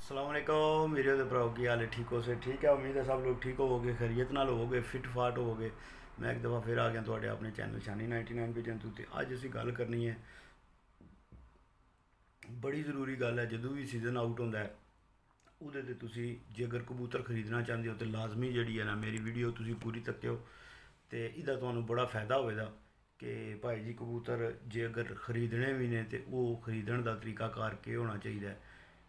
अस्सलाम वालेकुम मेरे तो भराओ की हाल है। ठीक हो से ठीक है। उम्मीद है सब लोग ठीक होवोगे, खैरियत नाल होवोगे, फिट फाट होवोगे। मैं एक दफ़ा फिर आ गया थोड़े अपने चैनल शानी 99 पे जंतु ते अज असी गल करनी है। बड़ी ज़रूरी गल है, जदों भी सीज़न आउट होंदा है ਉਹਦੇ ਤੇ ਤੁਸੀਂ ਜੇ ਅਗਰ ਕਬੂਤਰ ਖਰੀਦਣਾ ਚਾਹੁੰਦੇ ਹੋ ਤੇ ਲਾਜ਼ਮੀ ਜਿਹੜੀ ਹੈ ਨਾ ਮੇਰੀ ਵੀਡੀਓ ਤੁਸੀਂ ਪੂਰੀ ਤੱਕਿਓ ਤੇ ਇਹਦਾ ਤੁਹਾਨੂੰ ਬੜਾ ਫਾਇਦਾ ਹੋਵੇਗਾ ਕਿ ਭਾਈ ਜੀ ਕਬੂਤਰ ਜੇ ਅਗਰ ਖਰੀਦਣੇ ਵੀ ਨੇ ਤੇ ਉਹ ਖਰੀਦਣ ਦਾ ਤਰੀਕਾਕਾਰ ਕੀ ਹੋਣਾ ਚਾਹੀਦਾ ਹੈ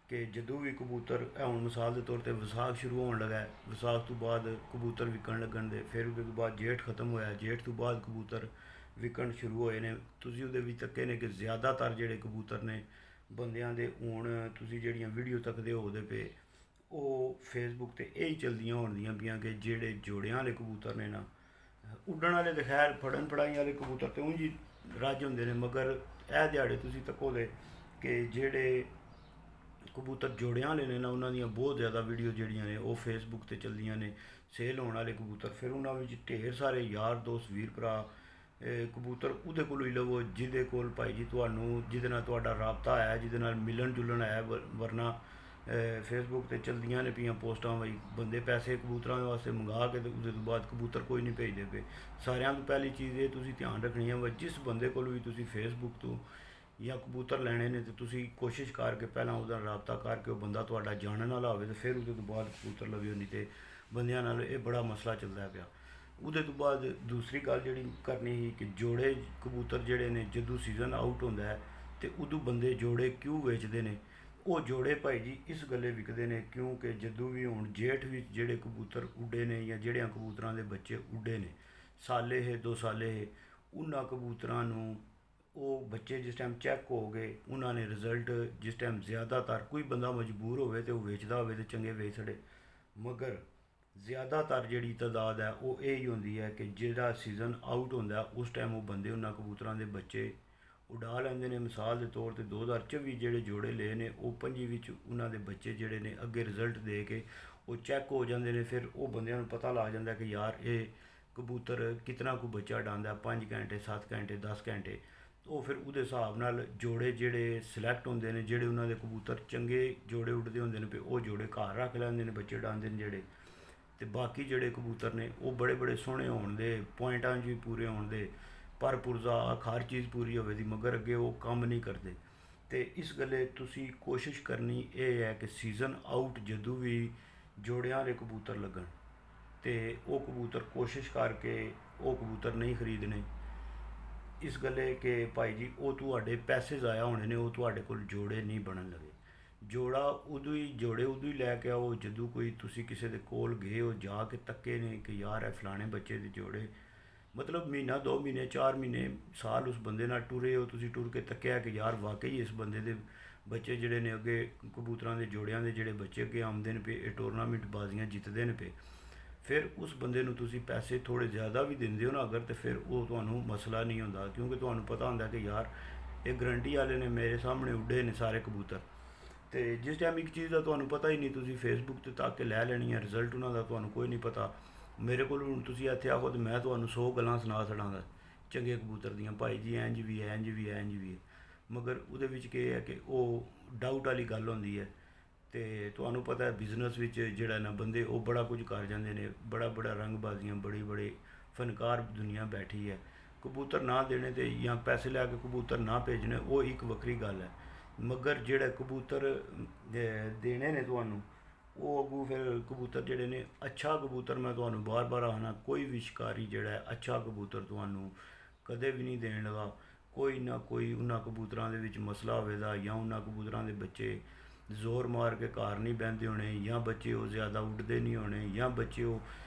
ਕਿ ਜਦੋਂ ਵੀ ਕਬੂਤਰ ਹੁਣ ਮਿਸਾਲ ਦੇ ਤੌਰ ਤੇ ਵਿਸਾਖ ਸ਼ੁਰੂ ਹੋਣ ਲੱਗਾ ਹੈ, ਵਿਸਾਖ ਤੋਂ ਬਾਅਦ ਕਬੂਤਰ ਵਿਕਣ ਲੱਗਣ ਦੇ, ਫਿਰ ਉਹਦੇ ਤੋਂ ਬਾਅਦ ਜੇਠ ਖਤਮ ਹੋਇਆ, ਜੇਠ ਤੋਂ ਬਾਅਦ ਕਬੂਤਰ ਵਿਕਣ ਸ਼ੁਰੂ ਹੋਏ ਨੇ। ਤੁਸੀਂ ਉਹਦੇ ਵਿੱਚ ਤੱਕੇ ਨੇ ਕਿ ਜ਼ਿਆਦਾਤਰ ਜਿਹੜੇ ਕਬੂਤਰ ਨੇ ਬੰਦਿਆਂ ਦੇ ਹੁਣ ਤੁਸੀਂ ਜਿਹੜੀਆਂ ਵੀਡੀਓ ਤੱਕਦੇ ਹੋ ਉਹਦੇ ਪੇ ਉਹ ਫੇਸਬੁੱਕ ਤੇ ਇਹ ਹੀ ਚਲਦੀਆਂ ਹੋਣਦੀਆਂ ਪਈਆਂ ਕਿ ਜਿਹੜੇ ਜੋੜਿਆਂ ਵਾਲੇ ਕਬੂਤਰ ਨੇ ਨਾ ਉੱਡਣ ਵਾਲੇ ਤਾਂ ਖੈਰ ਫੜਨ ਫੜਾਈ ਵਾਲੇ ਕਬੂਤਰ ਤੇ ਉਂਝ ਹੀ ਰੱਜ ਹੁੰਦੇ ਨੇ, ਮਗਰ ਇਹ ਦਿਹਾੜੇ ਤੁਸੀਂ ਤੱਕੋਗੇ ਕਿ ਜਿਹੜੇ ਕਬੂਤਰ ਜੋੜਿਆਂ ਵਾਲੇ ਨੇ ਨਾ ਉਹਨਾਂ ਦੀਆਂ ਬਹੁਤ ਜ਼ਿਆਦਾ ਵੀਡੀਓ ਜਿਹੜੀਆਂ ਨੇ ਉਹ ਫੇਸਬੁੱਕ ਤੇ ਚੱਲਦੀਆਂ ਨੇ। ਸੇਲ ਹੋਣ ਵਾਲੇ ਕਬੂਤਰ, ਫਿਰ ਉਹਨਾਂ ਵਿੱਚ ਢੇਰ ਸਾਰੇ ਯਾਰ ਦੋਸਤ ਵੀਰ ਭਰਾ ਕਬੂਤਰ ਉਹਦੇ ਕੋਲੋਂ ਹੀ ਲਵੋ ਜਿਹਦੇ ਕੋਲ ਭਾਈ ਜੀ ਤੁਹਾਨੂੰ ਜਿਹਦੇ ਨਾਲ ਤੁਹਾਡਾ ਰਾਬਤਾ ਹੈ, ਜਿਹਦੇ ਨਾਲ ਮਿਲਣ ਜੁਲਣ ਹੈ। ਵਰਨਾ ਫੇਸਬੁੱਕ ਤੇ ਚਲਦੀਆਂ ਨੇ ਪਈਆਂ ਪੋਸਟਾਂ ਬਈ ਬੰਦੇ ਪੈਸੇ ਕਬੂਤਰਾਂ ਦੇ ਵਾਸਤੇ ਮੰਗਾ ਕੇ ਤੇ ਉਹਦੇ ਤੋਂ ਬਾਅਦ ਕਬੂਤਰ ਕੋਈ ਨਹੀਂ ਭੇਜਦੇ ਪਏ। ਸਾਰਿਆਂ ਤੋਂ ਪਹਿਲੀ ਚੀਜ਼ ਇਹ ਤੁਸੀਂ ਧਿਆਨ ਰੱਖਣੀ ਹੈ, ਜਿਸ ਬੰਦੇ ਕੋਲ ਵੀ ਤੁਸੀਂ ਫੇਸਬੁੱਕ ਤੋਂ ਜਾਂ ਕਬੂਤਰ ਲੈਣੇ ਨੇ ਤੇ ਤੁਸੀਂ ਕੋਸ਼ਿਸ਼ ਕਰਕੇ ਪਹਿਲਾਂ ਉਹਦਾ ਰਾਬਤਾ ਕਰਕੇ ਉਹ ਬੰਦਾ ਤੁਹਾਡਾ ਜਾਣਨ ਵਾਲਾ ਹੋਵੇ ਤੇ ਫਿਰ ਉਹਦੇ ਤੋਂ ਬਾਅਦ ਕਬੂਤਰ ਲਵਿਓ। ਨਹੀਂ ਤੇ ਬੰਦਿਆਂ ਨਾਲ ਇਹ ਬੜਾ ਮਸਲਾ ਚੱਲਦਾ ਪਿਆ। ਉਹਦੇ ਤੋਂ ਬਾਅਦ ਦੂਸਰੀ ਗੱਲ ਜਿਹੜੀ ਕਰਨੀ ਸੀ ਕਿ ਜੋੜੇ ਕਬੂਤਰ ਜਿਹੜੇ ਨੇ ਜਦੋਂ ਸੀਜ਼ਨ ਆਊਟ ਹੁੰਦਾ ਹੈ ਤੇ ਉਦੋਂ ਬੰਦੇ ਜੋੜੇ ਕਿਉਂ ਵੇਚਦੇ ਨੇ। ਉਹ ਜੋੜੇ ਭਾਈ ਜੀ ਇਸ ਗੱਲੇ ਵਿਕਦੇ ਨੇ ਕਿਉਂਕਿ ਜਦੋਂ ਵੀ ਹੁਣ ਜੇਠ ਵਿੱਚ ਜਿਹੜੇ ਕਬੂਤਰ ਉੱਡੇ ਨੇ ਜਾਂ ਜਿਹੜਿਆਂ ਕਬੂਤਰਾਂ ਦੇ ਬੱਚੇ ਉੱਡੇ ਨੇ ਸਾਲੇ ਹੈ 2 ਸਾਲੇ ਹੈ, ਉਹਨਾਂ ਕਬੂਤਰਾਂ ਨੂੰ ਉਹ ਬੱਚੇ ਜਿਸ ਟਾਈਮ ਚੈੱਕ ਹੋ ਗਏ ਉਹਨਾਂ ਨੇ ਰਿਜ਼ਲਟ ਜਿਸ ਟਾਈਮ ਜ਼ਿਆਦਾਤਰ ਕੋਈ ਬੰਦਾ ਮਜਬੂਰ ਹੋਵੇ ਤੇ ਉਹ ਵੇਚਦਾ ਹੋਵੇ ਤੇ ਚੰਗੇ ਵੇਚ ਛੜੇ, ਮਗਰ ਜ਼ਿਆਦਾਤਰ ਜਿਹੜੀ ਤਾਦਾਦ ਹੈ ਉਹ ਇਹ ਹੀ ਹੁੰਦੀ ਹੈ ਕਿ ਜਿਹੜਾ ਸੀਜ਼ਨ ਆਊਟ ਹੁੰਦਾ ਉਸ ਟਾਈਮ ਉਹ ਬੰਦੇ ਉਹਨਾਂ ਕਬੂਤਰਾਂ ਦੇ ਬੱਚੇ ਉਡਾ ਲੈਂਦੇ ਨੇ। ਮਿਸਾਲ ਦੇ ਤੌਰ ਤੇ 2024 ਜਿਹੜੇ ਜੋੜੇ ਲਏ ਨੇ ਉਹ 25 ਵਿੱਚ ਉਹਨਾਂ ਦੇ ਬੱਚੇ ਜਿਹੜੇ ਨੇ ਅੱਗੇ ਰਿਜ਼ਲਟ ਦੇ ਕੇ ਉਹ ਚੈੱਕ ਹੋ ਜਾਂਦੇ ਨੇ। ਫਿਰ ਉਹ ਬੰਦਿਆਂ ਨੂੰ ਪਤਾ ਲੱਗ ਜਾਂਦਾ ਕਿ ਯਾਰ ਇਹ ਕਬੂਤਰ ਕਿਤਨਾ ਕੁ ਬੱਚਾ ਉਡਾਉਂਦਾ 5 ਘੰਟੇ 7 ਘੰਟੇ 10 ਘੰਟੇ। ਉਹ ਫਿਰ ਉਹਦੇ ਹਿਸਾਬ ਨਾਲ ਜੋੜੇ ਜਿਹੜੇ ਸਿਲੈਕਟ ਹੁੰਦੇ ਨੇ, ਜਿਹੜੇ ਉਹਨਾਂ ਦੇ ਕਬੂਤਰ ਚੰਗੇ ਜੋੜੇ ਉੱਡਦੇ ਹੁੰਦੇ ਨੇ ਉਹ ਜੋੜੇ ਘਰ ਰੱਖ ਲੈਂਦੇ ਨੇ, ਬੱਚੇ ਉਡਾਉਂਦੇ ਨੇ ਜਿਹੜੇ। ਤੇ ਬਾਕੀ ਜਿਹੜੇ ਕਬੂਤਰ ਨੇ ਉਹ ਬੜੇ ਬੜੇ ਸੋਹਣੇ ਹੋਣ ਦੇ, ਪੁਆਇੰਟਾਂ 'ਚ ਵੀ ਪੂਰੇ ਹੋਣ ਦੇ, ਪਰ ਪੁਰਜ਼ਾ ਹਰ ਚੀਜ਼ ਪੂਰੀ ਹੋਵੇ ਦੀ, ਮਗਰ ਅੱਗੇ ਉਹ ਕੰਮ ਨਹੀਂ ਕਰਦੇ। ਤੇ ਇਸ ਗੱਲੇ ਤੁਸੀਂ ਕੋਸ਼ਿਸ਼ ਕਰਨੀ ਇਹ ਹੈ ਕਿ ਸੀਜ਼ਨ ਆਊਟ ਜਦੋਂ ਵੀ ਜੋੜਿਆਂ ਵਾਲੇ ਕਬੂਤਰ ਲੱਗਣ ਤੇ ਉਹ ਕਬੂਤਰ ਕੋਸ਼ਿਸ਼ ਕਰਕੇ ਉਹ ਕਬੂਤਰ ਨਹੀਂ ਖਰੀਦਣੇ। ਇਸ ਗੱਲੇ ਕਿ ਭਾਈ ਜੀ ਉਹ ਤੁਹਾਡੇ ਪੈਸੇ ਜ਼ਾਇਆ ਹੋਣੇ ਨੇ, ਉਹ ਤੁਹਾਡੇ ਕੋਲ ਜੋੜੇ ਨਹੀਂ ਬਣਨ ਲਗੇ। ਜੋੜੇ ਉਦੋਂ ਹੀ ਲੈ ਕੇ ਆਓ ਜਦੋਂ ਕੋਈ ਤੁਸੀਂ ਕਿਸੇ ਦੇ ਕੋਲ ਗਏ ਹੋ, ਜਾ ਕੇ ਤੱਕੇ ਨੇ ਕਿ ਯਾਰ ਇਹ ਫਲਾਣੇ ਬੱਚੇ ਦੇ ਜੋੜੇ, ਮਤਲਬ ਮਹੀਨਾ 2 ਮਹੀਨੇ 4 ਮਹੀਨੇ ਸਾਲ ਉਸ ਬੰਦੇ ਨਾਲ ਟੁਰੇ ਹੋ, ਤੁਸੀਂ ਟੁਰ ਕੇ ਤੱਕਿਆ ਕਿ ਯਾਰ ਵਾਕਈ ਇਸ ਬੰਦੇ ਦੇ ਬੱਚੇ ਜਿਹੜੇ ਨੇ ਅੱਗੇ ਕਬੂਤਰਾਂ ਦੇ ਜੋੜਿਆਂ ਦੇ ਜਿਹੜੇ ਬੱਚੇ ਅੱਗੇ ਆਉਂਦੇ ਨੇ ਪਏ, ਇਹ ਟੂਰਨਾਮੈਂਟ ਬਾਜ਼ੀਆਂ ਜਿੱਤਦੇ ਨੇ ਪਏ। ਫਿਰ ਉਸ ਬੰਦੇ ਨੂੰ ਤੁਸੀਂ ਪੈਸੇ ਥੋੜ੍ਹੇ ਜ਼ਿਆਦਾ ਵੀ ਦਿੰਦੇ ਹੋ ਨਾ ਅਗਰ, ਤੇ ਫਿਰ ਉਹ ਤੁਹਾਨੂੰ ਮਸਲਾ ਨਹੀਂ ਹੁੰਦਾ ਕਿਉਂਕਿ ਤੁਹਾਨੂੰ ਪਤਾ ਹੁੰਦਾ ਕਿ ਯਾਰ ਇਹ ਗਰੰਟੀ ਵਾਲੇ ਨੇ, ਮੇਰੇ ਸਾਹਮਣੇ ਉੱਡੇ ਨੇ ਸਾਰੇ ਕਬੂਤਰ। ਤੇ ਜਿਸ ਟਾਈਮ ਇੱਕ ਚੀਜ਼ ਦਾ ਤੁਹਾਨੂੰ ਪਤਾ ਹੀ ਨਹੀਂ, ਤੁਸੀਂ ਫੇਸਬੁੱਕ ਤੇ ਤੱਕ ਕੇ ਲੈ ਲੈਣੀ ਹੈ, ਰਿਜ਼ਲਟ ਉਹਨਾਂ ਦਾ ਤੁਹਾਨੂੰ ਕੋਈ ਨਹੀਂ ਪਤਾ। ਮੇਰੇ ਕੋਲ ਹੁਣ ਤੁਸੀਂ ਇੱਥੇ ਆਖੋ ਤੇ ਮੈਂ ਤੁਹਾਨੂੰ 100 ਗੱਲਾਂ ਸੁਣਾ ਛੜਾਂਗਾ ਚੰਗੇ ਕਬੂਤਰ ਦੀਆਂ, ਭਾਈ ਜੀ ਇੰਝ ਵੀ ਹੈ ਇੰਝ ਵੀ ਹੈ ਇੰਝ ਵੀ ਹੈ, ਮਗਰ ਉਹਦੇ ਵਿੱਚ ਕੀ ਹੈ ਕਿ ਉਹ ਡਾਊਟ ਵਾਲੀ ਗੱਲ ਹੁੰਦੀ ਹੈ। ਤੇ ਤੁਹਾਨੂੰ ਪਤਾ ਹੈ ਬਿਜ਼ਨਸ ਵਿੱਚ ਜਿਹੜਾ ਨਾ ਬੰਦੇ ਉਹ ਬੜਾ ਕੁਝ ਕਰ ਜਾਂਦੇ ਨੇ, ਬੜਾ ਬੜਾ ਰੰਗਬਾਜ਼ੀਆਂ, ਬੜੀ ਬੜੀ ਫਨਕਾਰ ਦੁਨੀਆ ਬੈਠੀ ਹੈ। ਕਬੂਤਰ ਨਾ ਦੇਣੇ ਤੇ ਜਾਂ ਪੈਸੇ ਲੈ ਕੇ ਕਬੂਤਰ ਨਾ ਭੇਜਣੇ ਉਹ ਇੱਕ ਵੱਖਰੀ ਗੱਲ ਹੈ, ਮਗਰ ਜਿਹੜਾ ਕਬੂਤਰ ਦੇਣੇ ਨੇ ਤੁਹਾਨੂੰ ਉਹ ਅੱਗੋਂ ਫਿਰ ਕਬੂਤਰ ਜਿਹੜੇ ਨੇ ਅੱਛਾ ਕਬੂਤਰ, ਮੈਂ ਤੁਹਾਨੂੰ ਬਾਰ ਬਾਰ ਆਖਣਾ ਕੋਈ ਵੀ ਸ਼ਿਕਾਰੀ ਜਿਹੜਾ ਹੈ ਅੱਛਾ ਕਬੂਤਰ ਤੁਹਾਨੂੰ ਕਦੇ ਵੀ ਨਹੀਂ ਦੇਣ ਲਗਾ। ਕੋਈ ਨਾ ਕੋਈ ਉਹਨਾਂ ਕਬੂਤਰਾਂ ਦੇ ਵਿੱਚ ਮਸਲਾ ਹੋਵੇਗਾ, ਜਾਂ ਉਹਨਾਂ ਕਬੂਤਰਾਂ ਦੇ ਬੱਚੇ ਜ਼ੋਰ ਮਾਰ ਕੇ ਘਰ ਨਹੀਂ ਬਹਿੰਦੇ ਹੋਣੇ, ਜਾਂ ਬੱਚੇ ਉਹ ਜ਼ਿਆਦਾ ਉੱਡਦੇ ਨਹੀਂ ਹੋਣੇ, ਜਾਂ ਬੱਚੇ ਉਹ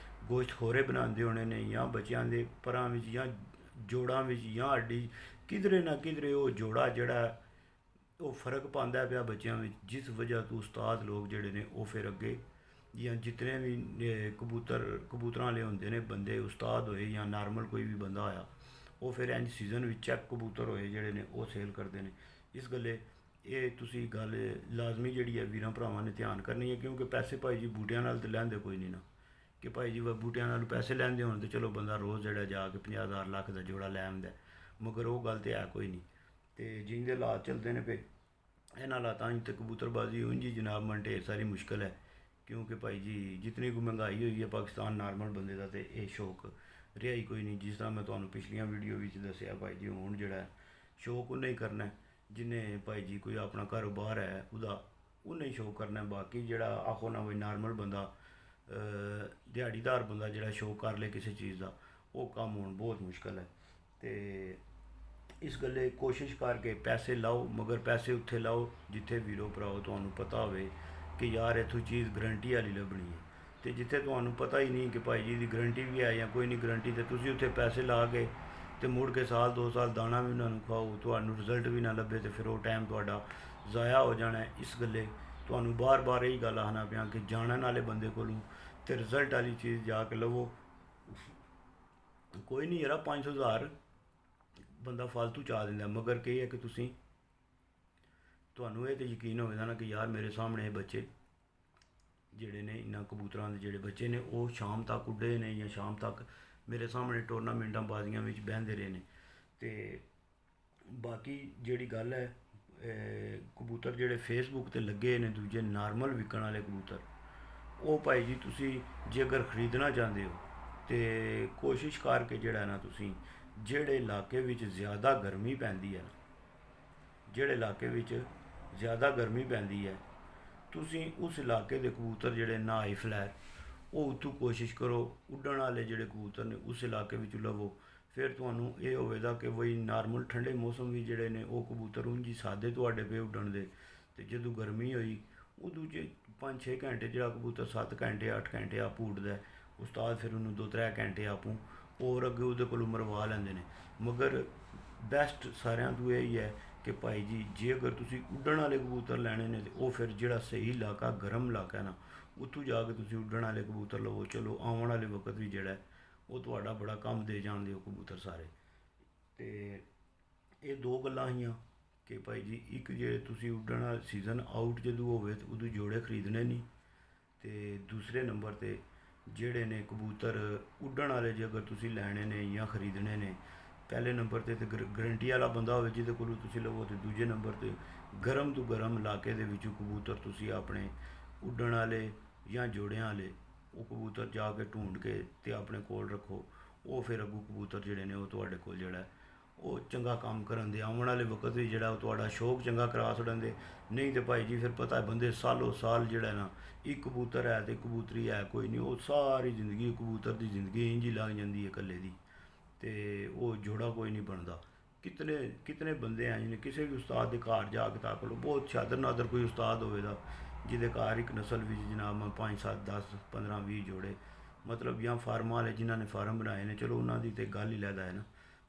ਗੋਸ਼ਤ ਖੋਰੇ ਬਣਾਉਂਦੇ ਹੋਣੇ ਨੇ, ਜਾਂ ਬੱਚਿਆਂ ਦੇ ਪਰਾਂ ਵਿੱਚ ਜਾਂ ਜੋੜਾਂ ਵਿੱਚ ਜਾਂ ਹੱਡੀ ਕਿਧਰੇ ਨਾ ਕਿਧਰੇ ਉਹ ਜੋੜਾ ਜਿਹੜਾ ਉਹ ਫ਼ਰਕ ਪਾਉਂਦਾ ਪਿਆ ਬੱਚਿਆਂ ਵਿੱਚ, ਜਿਸ ਵਜ੍ਹਾ ਤੋਂ ਉਸਤਾਦ ਲੋਕ ਜਿਹੜੇ ਨੇ ਉਹ ਫਿਰ ਅੱਗੇ ਜਾਂ ਜਿਤਨੇ ਵੀ ਕਬੂਤਰਾਂ ਵਾਲੇ ਹੁੰਦੇ ਨੇ ਬੰਦੇ, ਉਸਤਾਦ ਹੋਏ ਜਾਂ ਨਾਰਮਲ ਕੋਈ ਵੀ ਬੰਦਾ ਹੋਇਆ, ਉਹ ਫਿਰ ਇੰਝ ਸੀਜ਼ਨ ਵਿੱਚ ਚੈੱਕ ਕਬੂਤਰ ਹੋਏ ਜਿਹੜੇ ਨੇ ਉਹ ਸੇਲ ਕਰਦੇ ਨੇ। ਇਸ ਗੱਲੇ ਇਹ ਤੁਸੀਂ ਗੱਲ ਲਾਜ਼ਮੀ ਜਿਹੜੀ ਹੈ ਵੀਰਾਂ ਭਰਾਵਾਂ ਨੇ ਧਿਆਨ ਕਰਨੀ ਹੈ ਕਿਉਂਕਿ ਪੈਸੇ ਭਾਈ ਜੀ ਬੂਟਿਆਂ ਨਾਲ ਤਾਂ ਲੈਂਦੇ ਕੋਈ ਨਹੀਂ ਨਾ, ਕਿ ਭਾਈ ਜੀ ਬੂਟਿਆਂ ਨਾਲ ਪੈਸੇ ਲੈਂਦੇ ਹੋਣ ਤਾਂ ਚਲੋ ਬੰਦਾ ਰੋਜ਼ ਜਿਹੜਾ ਜਾ ਕੇ 50,000 ਲੱਖ ਦਾ ਜੋੜਾ ਲੈ ਆਉਂਦਾ, ਮਗਰ ਉਹ ਗੱਲ ਤਾਂ ਹੈ ਕੋਈ ਨਹੀਂ। ਤੇ ਜਿੰਦੇ ਹਾਲਾਤ ਚੱਲਦੇ ਨੇ ਪਏ ਇਹਨਾਂ ਹਾਲਾਤਾਂ 'ਚ ਤੇ ਕਬੂਤਰਬਾਜ਼ੀ ਉਂਝ ਹੀ ਜਨਾਬ ਮਨ ਢੇਰ ਸਾਰੀ ਮੁਸ਼ਕਲ ਹੈ, ਕਿਉਂਕਿ ਭਾਈ ਜੀ ਜਿਤਨੀ ਕੁ ਮਹਿੰਗਾਈ ਹੋਈ ਹੈ ਪਾਕਿਸਤਾਨ ਨਾਰਮਲ ਬੰਦੇ ਦਾ ਤੇ ਇਹ ਸ਼ੌਕ ਰਿਹਾ ਹੀ ਕੋਈ ਨਹੀਂ। ਜਿਸ ਤਰ੍ਹਾਂ ਮੈਂ ਤੁਹਾਨੂੰ ਪਿਛਲੀਆਂ ਵੀਡੀਓ ਵਿੱਚ ਦੱਸਿਆ ਭਾਈ ਜੀ, ਹੁਣ ਜਿਹੜਾ ਸ਼ੌਕ ਉਹਨੇ ਹੀ ਕਰਨਾ ਜਿਹਨੇ ਭਾਈ ਜੀ ਕੋਈ ਆਪਣਾ ਕਾਰੋਬਾਰ ਹੈ ਉਹਨੇ ਹੀ ਸ਼ੌਕ ਕਰਨਾ। ਬਾਕੀ ਜਿਹੜਾ ਆਖੋ ਨਾ ਕੋਈ ਨਾਰਮਲ ਬੰਦਾ ਦਿਹਾੜੀਦਾਰ ਬੰਦਾ ਜਿਹੜਾ ਸ਼ੌਕ ਕਰ ਲੇ ਕਿਸੇ ਚੀਜ਼ ਦਾ, ਉਹ ਕੰਮ ਹੋਣ ਬਹੁਤ ਮੁਸ਼ਕਲ ਹੈ। ਤੇ ਇਸ ਗੱਲੇ ਕੋਸ਼ਿਸ਼ ਕਰਕੇ ਪੈਸੇ ਲਾਓ, ਮਗਰ ਪੈਸੇ ਉੱਥੇ ਲਾਓ ਜਿੱਥੇ ਵੀਰੋ ਭਰਾਓ ਤੁਹਾਨੂੰ ਪਤਾ ਹੋਵੇ ਕਿ ਯਾਰ ਇੱਥੋਂ ਚੀਜ਼ ਗਰੰਟੀ ਵਾਲੀ ਲੱਭਣੀ ਹੈ। ਤੇ ਜਿੱਥੇ ਤੁਹਾਨੂੰ ਪਤਾ ਹੀ ਨਹੀਂ ਕਿ ਭਾਈ ਜੀ ਦੀ ਗਰੰਟੀ ਵੀ ਹੈ ਜਾਂ ਕੋਈ ਨਹੀਂ ਗਰੰਟੀ, ਤੇ ਤੁਸੀਂ ਉੱਥੇ ਪੈਸੇ ਲਾ ਕੇ ਤੇ ਮੁੜ ਕੇ ਸਾਲ 2 ਸਾਲ ਦਾਣਾ ਵੀ ਉਹਨਾਂ ਨੂੰ ਖਾਓ, ਤੁਹਾਨੂੰ ਰਿਜ਼ਲਟ ਵੀ ਨਾ ਲੱਭੇ, ਤੇ ਫਿਰ ਉਹ ਟਾਈਮ ਤੁਹਾਡਾ ਜ਼ਾਇਆ ਹੋ ਜਾਣਾ। ਇਸ ਗੱਲੇ ਤੁਹਾਨੂੰ ਬਾਰ-ਬਾਰ ਇਹੀ ਗੱਲ ਆਖਣਾ ਪਿਆ ਕਿ ਜਾਣਨ ਵਾਲੇ ਬੰਦੇ ਕੋਲੋਂ ਤੇ ਰਿਜ਼ਲਟ ਵਾਲੀ ਚੀਜ਼ ਜਾ ਕੇ ਲਵੋ। ਕੋਈ ਨਹੀਂ ਯਾਰ 500,000 ਬੰਦਾ ਫालतू ਚਾਹ ਦਿੰਦਾ, ਮਗਰ ਕੀ ਹੈ ਕਿ ਤੁਹਾਨੂੰ ਇਹ ਤੇ ਯਕੀਨ ਹੋਵੇਗਾ ਨਾ ਕਿ ਯਾਰ ਮੇਰੇ ਸਾਹਮਣੇ ਇਹ ਬੱਚੇ ਜਿਹੜੇ ਨੇ ਇਹਨਾਂ ਕਬੂਤਰਾਂ ਦੇ ਜਿਹੜੇ ਬੱਚੇ ਨੇ ਉਹ ਸ਼ਾਮ ਤੱਕ ਉੱਡੇ ਨੇ ਜਾਂ ਸ਼ਾਮ ਤੱਕ ਮੇਰੇ ਸਾਹਮਣੇ ਟੂਰਨਾਮੈਂਟਾਂ ਬਾਜ਼ੀਆਂ ਵਿੱਚ ਬਹਿੰਦੇ ਰਹੇ ਨੇ। ਤੇ ਬਾਕੀ ਜਿਹੜੀ ਗੱਲ ਹੈ ਕਬੂਤਰ ਜਿਹੜੇ ਫੇਸਬੁੱਕ ਤੇ ਲੱਗੇ ਨੇ ਦੂਜੇ ਨਾਰਮਲ ਵਿਕਣ ਵਾਲੇ ਕਬੂਤਰ, ਉਹ ਭਾਈ ਜੀ ਤੁਸੀਂ ਜੇ ਅਗਰ ਖਰੀਦਣਾ ਚਾਹੁੰਦੇ ਹੋ ਤੇ ਕੋਸ਼ਿਸ਼ ਕਰਕੇ ਜਿਹੜਾ ਨਾ ਤੁਸੀਂ ਜਿਹੜੇ ਇਲਾਕੇ ਵਿੱਚ ਜ਼ਿਆਦਾ ਗਰਮੀ ਪੈਂਦੀ ਹੈ ਜਿਹੜੇ ਇਲਾਕੇ ਵਿੱਚ ਜ਼ਿਆਦਾ ਗਰਮੀ ਪੈਂਦੀ ਹੈ ਤੁਸੀਂ ਉਸ ਇਲਾਕੇ ਦੇ ਕਬੂਤਰ ਜਿਹੜੇ ਨਾ ਹਾਈ ਫਲੈਰ ਉਹ ਉੱਥੋਂ ਕੋਸ਼ਿਸ਼ ਕਰੋ ਉੱਡਣ ਵਾਲੇ ਜਿਹੜੇ ਕਬੂਤਰ ਨੇ ਉਸ ਇਲਾਕੇ ਵਿੱਚ ਲਵੋ। ਫਿਰ ਤੁਹਾਨੂੰ ਇਹ ਹੋਵੇਗਾ ਕਿ ਬਈ ਨਾਰਮਲ ਠੰਡੇ ਮੌਸਮ ਵੀ ਜਿਹੜੇ ਨੇ ਉਹ ਕਬੂਤਰ ਉਂਝ ਹੀ ਸਾਦੇ ਤੁਹਾਡੇ ਪਏ ਉੱਡਣ ਦੇ। ਤੇ ਜਦੋਂ ਗਰਮੀ ਹੋਈ ਉਹ ਦੂਜੇ 5-6 ਘੰਟੇ ਜਿਹੜਾ ਕਬੂਤਰ 7 ਘੰਟੇ 8 ਘੰਟੇ ਆਪ ਉੱਡਦਾ, ਉਸਤਾਦ ਫਿਰ ਉਹਨੂੰ 2-3 ਘੰਟੇ ਆਪੂ ਹੋਰ ਅੱਗੇ ਉਹਦੇ ਕੋਲੋਂ ਮਰਵਾ ਲੈਂਦੇ ਨੇ। ਮਗਰ ਬੈਸਟ ਸਾਰਿਆਂ ਤੋਂ ਇਹ ਹੀ ਹੈ ਕਿ ਭਾਈ ਜੀ ਜੇ ਅਗਰ ਤੁਸੀਂ ਉੱਡਣ ਵਾਲੇ ਕਬੂਤਰ ਲੈਣੇ ਨੇ ਤੇ ਉਹ ਫਿਰ ਜਿਹੜਾ ਸਹੀ ਇਲਾਕਾ ਗਰਮ ਇਲਾਕਾ ਨਾ ਉੱਥੋਂ ਜਾ ਕੇ ਤੁਸੀਂ ਉੱਡਣ ਵਾਲੇ ਕਬੂਤਰ ਲਵੋ। ਚਲੋ ਆਉਣ ਵਾਲੇ ਵਕਤ ਵੀ ਜਿਹੜਾ ਉਹ ਤੁਹਾਡਾ ਬੜਾ ਕੰਮ ਦੇ ਜਾਣਦੇ ਉਹ ਕਬੂਤਰ ਸਾਰੇ। ਤੇ ਇਹ 2 ਗੱਲਾਂ ਹੋਈਆਂ ਕਿ ਭਾਈ ਜੀ ਇੱਕ ਜੇ ਤੁਸੀਂ ਉੱਡਣ ਵਾਲਾ ਸੀਜ਼ਨ ਆਊਟ ਜਦੋਂ ਹੋਵੇ ਤਾਂ ਉਦੋਂ ਜੋੜੇ ਖਰੀਦਣੇ ਨਹੀਂ, ਤੇ ਦੂਸਰੇ ਨੰਬਰ 'ਤੇ ਜਿਹੜੇ ਨੇ ਕਬੂਤਰ ਉੱਡਣ ਵਾਲੇ ਜੇ ਅਗਰ ਤੁਸੀਂ ਲੈਣੇ ਨੇ ਜਾਂ ਖਰੀਦਣੇ ਨੇ, ਪਹਿਲੇ ਨੰਬਰ 'ਤੇ ਗਰੰਟੀ ਵਾਲਾ ਬੰਦਾ ਹੋਵੇ ਜਿਹਦੇ ਕੋਲੋਂ ਤੁਸੀਂ ਲਵੋ, ਤੇ ਦੂਜੇ ਨੰਬਰ 'ਤੇ ਗਰਮ ਤੋਂ ਗਰਮ ਇਲਾਕੇ ਦੇ ਵਿੱਚੋਂ ਕਬੂਤਰ ਤੁਸੀਂ ਆਪਣੇ ਉੱਡਣ ਵਾਲੇ ਜਾਂ ਜੋੜਿਆਂ ਵਾਲੇ ਉਹ ਕਬੂਤਰ ਜਾ ਕੇ ਢੂੰਡ ਕੇ ਤੇ ਆਪਣੇ ਕੋਲ ਰੱਖੋ। ਉਹ ਫਿਰ ਅੱਗੋਂ ਕਬੂਤਰ ਜਿਹੜੇ ਨੇ ਉਹ ਤੁਹਾਡੇ ਕੋਲ ਜਿਹੜਾ ਉਹ ਚੰਗਾ ਕੰਮ ਕਰਨ ਦੇ ਆਉਣ ਵਾਲੇ ਵਕਤ ਵੀ ਜਿਹੜਾ ਉਹ ਤੁਹਾਡਾ ਸ਼ੌਕ ਚੰਗਾ ਕਰਾ ਛੱਡਣ ਦੇ। ਨਹੀਂ ਤੇ ਭਾਈ ਜੀ ਫਿਰ ਪਤਾ ਬੰਦੇ ਸਾਲੋਂ ਸਾਲ ਜਿਹੜਾ ਨਾ ਇੱਕ ਕਬੂਤਰ ਹੈ ਤੇ ਕਬੂਤਰੀ ਹੈ ਕੋਈ ਨਹੀਂ, ਉਹ ਸਾਰੀ ਜ਼ਿੰਦਗੀ ਕਬੂਤਰ ਦੀ ਜ਼ਿੰਦਗੀ ਇੰਝ ਹੀ ਲੱਗ ਜਾਂਦੀ ਹੈ ਇਕੱਲੇ ਦੀ, ਤੇ ਉਹ ਜੋੜਾ ਕੋਈ ਨਹੀਂ ਬਣਦਾ। ਕਿਤਨੇ ਬੰਦੇ ਆਏ ਨੇ ਕਿਸੇ ਵੀ ਉਸਤਾਦ ਦੇ ਘਰ ਜਾ ਕੇ ਤਾਕ ਲਓ, ਬਹੁਤ ਸ਼ਾਦਰ ਨਾਦਰ ਕੋਈ ਉਸਤਾਦ ਹੋਵੇਗਾ ਜਿਹਦੇ ਘਰ ਇੱਕ ਨਸਲ ਵਿੱਚ ਜਨਾਬ ਮੈਂ 5 7 10 15 20 ਜੋੜੇ ਮਤਲਬ ਜਾਂ ਫਾਰਮਾਂ ਵਾਲੇ ਜਿਨ੍ਹਾਂ ਨੇ ਫਾਰਮ ਬਣਾਏ ਨੇ, ਚਲੋ ਉਹਨਾਂ ਦੀ ਤੇ ਗੱਲ ਹੀ ਲੈਦਾ ਹੈ ਨਾ।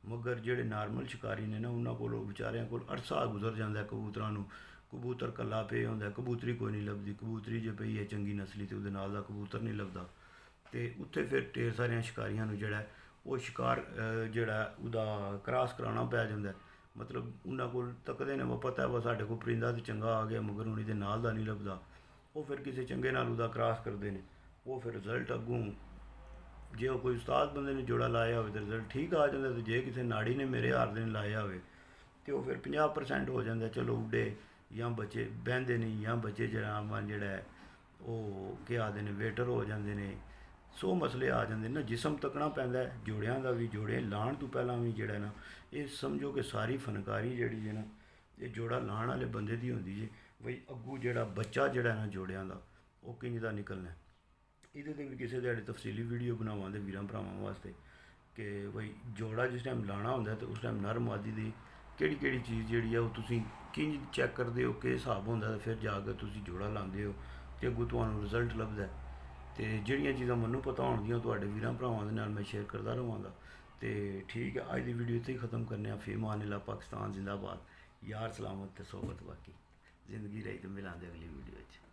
ਮਗਰ ਜਿਹੜੇ ਨਾਰਮਲ ਸ਼ਿਕਾਰੀ ਨੇ ਨਾ ਉਹਨਾਂ ਕੋਲੋਂ ਵਿਚਾਰਿਆਂ ਕੋਲ ਅਰਸਾ ਗੁਜ਼ਰ ਜਾਂਦਾ ਕਬੂਤਰਾਂ ਨੂੰ, ਕਬੂਤਰ ਕੱਲਾ ਪਏ ਹੁੰਦਾ, ਕਬੂਤਰੀ ਕੋਈ ਨਹੀਂ ਲੱਭਦੀ, ਕਬੂਤਰੀ ਜੇ ਪਈ ਹੈ ਚੰਗੀ ਨਸਲੀ ਤੇ ਉਹਦੇ ਨਾਲ ਦਾ ਕਬੂਤਰ ਨਹੀਂ ਲੱਭਦਾ। ਤੇ ਉੱਥੇ ਫਿਰ ਢੇਰ ਸਾਰੀਆਂ ਸ਼ਿਕਾਰੀਆਂ ਨੂੰ ਜਿਹੜਾ ਉਹ ਸ਼ਿਕਾਰ ਜਿਹੜਾ ਉਹਦਾ ਕ੍ਰਾਸ ਕਰਾਉਣਾ ਪੈ ਜਾਂਦਾ। ਮਤਲਬ ਉਹਨਾਂ ਕੋਲ ਤੱਕਦੇ ਨੇ ਪਤਾ ਵਾ ਸਾਡੇ ਕੋਲ ਪਰਿੰਦਾ ਤੇ ਚੰਗਾ ਆ ਗਿਆ ਮਗਰ ਉਹਨੇ ਦੇ ਨਾਲ ਦਾ ਨਹੀਂ ਲੱਭਦਾ, ਉਹ ਫਿਰ ਕਿਸੇ ਚੰਗੇ ਨਾਲ ਉਹਦਾ ਕ੍ਰਾਸ ਕਰਦੇ ਨੇ। ਉਹ ਫਿਰ ਰਿਜ਼ਲਟ ਅੱਗੋਂ ਜੇ ਉਹ ਕੋਈ ਉਸਤਾਦ ਬੰਦੇ ਨੇ ਜੋੜਾ ਲਾਇਆ ਹੋਵੇ ਤਾਂ ਰਿਜ਼ਲਟ ਠੀਕ ਆ ਜਾਂਦਾ, ਤੇ ਜੇ ਕਿਸੇ ਨਾੜੀ ਨੇ ਮੇਰੇ ਹਾਰ ਦੇ ਨੇ ਲਾਇਆ ਹੋਵੇ ਤੇ ਉਹ ਫਿਰ 50% ਹੋ ਜਾਂਦਾ। ਚਲੋ ਉੱਡੇ ਜਾਂ ਬੱਚੇ ਬਹਿੰਦੇ ਨਹੀਂ ਜਾਂ ਬੱਚੇ ਜਿਹੜਾ ਉਹ ਕੀ ਆਖਦੇ ਨੇ ਵੇਟਰ ਹੋ ਜਾਂਦੇ ਨੇ, ਸੋ ਮਸਲੇ ਆ ਜਾਂਦੇ ਨਾ। ਜਿਸਮ ਤੱਕਣਾ ਪੈਂਦਾ ਜੋੜਿਆਂ ਦਾ ਵੀ, ਜੋੜੇ ਲਾਉਣ ਤੋਂ ਪਹਿਲਾਂ ਵੀ ਜਿਹੜਾ ਨਾ ਇਹ ਸਮਝੋ ਕਿ ਸਾਰੀ ਫਨਕਾਰੀ ਜਿਹੜੀ ਹੈ ਨਾ ਇਹ ਜੋੜਾ ਲਾਉਣ ਵਾਲੇ ਬੰਦੇ ਦੀ ਹੁੰਦੀ ਜੇ। ਬਈ ਅੱਗੋਂ ਜਿਹੜਾ ਬੱਚਾ ਜਿਹੜਾ ਨਾ ਜੋੜਿਆਂ ਦਾ ਉਹ ਕਿੰਝ ਦਾ ਨਿਕਲਣਾ। ਇਹਦੇ 'ਤੇ ਵੀ ਕਿਸੇ ਦਿਹਾੜੇ ਤਫਸੀਲੀ ਵੀਡੀਓ ਬਣਾਵਾਂਗੇ ਵੀਰਾਂ ਭਰਾਵਾਂ ਵਾਸਤੇ ਕਿ ਬਈ ਜੋੜਾ ਜਿਸ ਟਾਈਮ ਲਾਣਾ ਹੁੰਦਾ ਤੇ ਉਸ ਟਾਈਮ ਨਰ ਮਾਦੀ ਦੀ ਕਿਹੜੀ ਚੀਜ਼ ਜਿਹੜੀ ਆ ਉਹ ਤੁਸੀਂ ਕਿੰਝ ਚੈੱਕ ਕਰਦੇ ਹੋ, ਕਿਸ ਹਿਸਾਬ ਹੁੰਦਾ, ਫਿਰ ਜਾ ਕੇ ਤੁਸੀਂ ਜੋੜਾ ਲਾਉਂਦੇ ਹੋ ਤੇ ਅੱਗੋਂ ਤੁਹਾਨੂੰ ਰਿਜ਼ਲਟ ਲੱਭਦਾ। ਤੇ ਜਿਹੜੀਆਂ ਚੀਜ਼ਾਂ ਮੈਨੂੰ ਪਤਾ ਹੋਣਗੀਆਂ ਤੁਹਾਡੇ ਵੀਰਾਂ ਭਰਾਵਾਂ ਦੇ ਨਾਲ ਮੈਂ ਸ਼ੇਅਰ ਕਰਦਾ ਰਹਾਂਗਾ। ਤੇ ਠੀਕ ਹੈ, ਅੱਜ ਦੀ ਵੀਡੀਓ ਇੱਥੇ ਹੀ ਖਤਮ ਕਰਨੇ ਆ। ਫੇਮਾਨ ਅੱਲਾ, ਪਾਕਿਸਤਾਨ ਜ਼ਿੰਦਾਬਾਦ, ਯਾਰ ਸਲਾਮਤ ਤੇ ਸੋਬਤ ਬਾਕੀ ਜ਼ਿੰਦਗੀ ਰਹੀ ਤੇ ਮਿਲਾਂਗੇ ਅਗਲੀ ਵੀਡੀਓ 'ਚ।